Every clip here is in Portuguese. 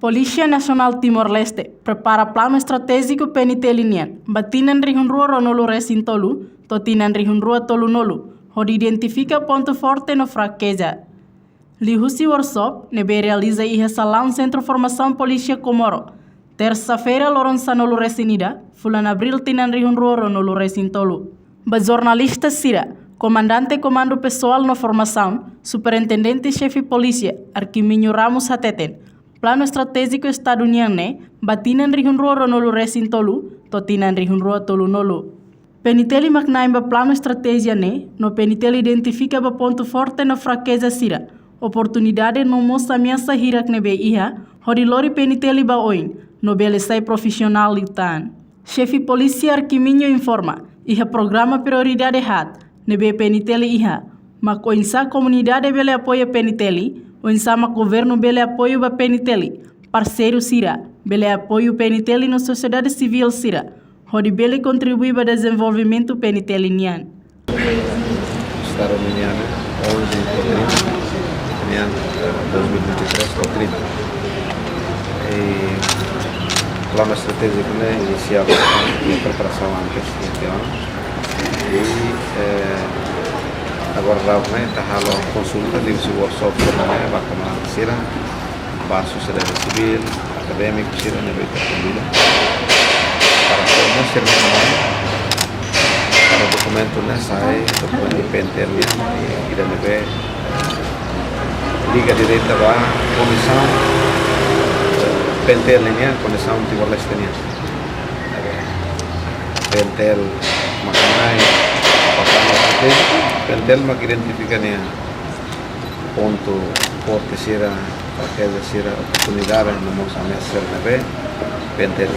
Polícia Nacional Timor-Leste prepara plano estratégico penitelinian, batinan rihun rua ronolu resintolu, totinan rihun rua tolu nolu, hodi identifica ponto forte no fraqueza. Lihusi workshop nebe realiza iha salão Centro Formação Polícia Comoro. Terça-feira loronsa nolu resinida, fulan abril tinan rihun rua ronolu resintolu. Ba jornalista Sira, comandante comando pessoal no formação, superintendente-chefe polícia, Arquiminho Ramos Hateten, plano estratégico estadunidense, batinan rihun rua ronolu resintolu, totinan rihun rua tolu nolu. Peniteli maknaimba plano estratégia no peniteli identifica ba ponto forte no fraqueza Sira, oportunidade no moça ameaça hirak nebe iha, hodilori peniteli ba oin, no belesai profissional litan. Chefe polícia Arquiminho informa, iha programa prioridade hat, nebe peniteli iha, mak oinsa comunidade bele apoia peniteli, oinsa mak governo bele apoio ba peniteli, parceiro Sira, bele apoio peniteli no sociedade civil Sira, hodi bele contribui para desenvolvimento penitelinian. Estado Miniana, 11 de 2023 ou 30. Plano estratégico inicial de preparação antes de ano. Agora está a consulta de workshop também, vai começar a ser para a sociedade civil, acadêmico, ser na beira da para formar ser para o documento sai documento PNTL e da neve liga direta da comissão PNTL comissão Timor-Leste PNTL makanai PNTL mak identifica ponto forte sira fraqueza sira oportunidade no moça ameaçar neve PNTL.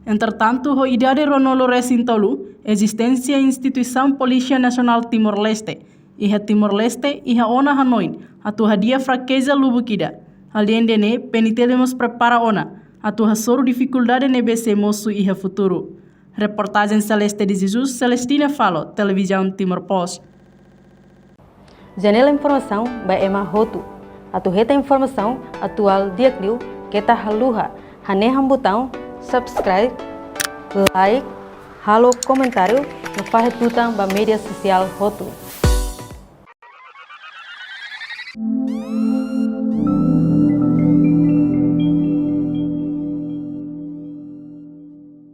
Entretanto, a idade ronolo resintolu, existência instituição Polícia Nacional Timor-Leste, iha Timor-Leste iha ona Hanoi, atu dia fraqueza lubukida. Além de ne, penitelemos prepara ona, atu soro dificuldade nebese moço iha futuro. Reportagem Celeste de Jesus, Celestina Falo, Televisão Timor Post. Janela informação ba ema hotu. Atu reta informação atual diakliu kita haluha, haneham botão subscribe, like, halo comentário, no faz tutang ba media social hotu.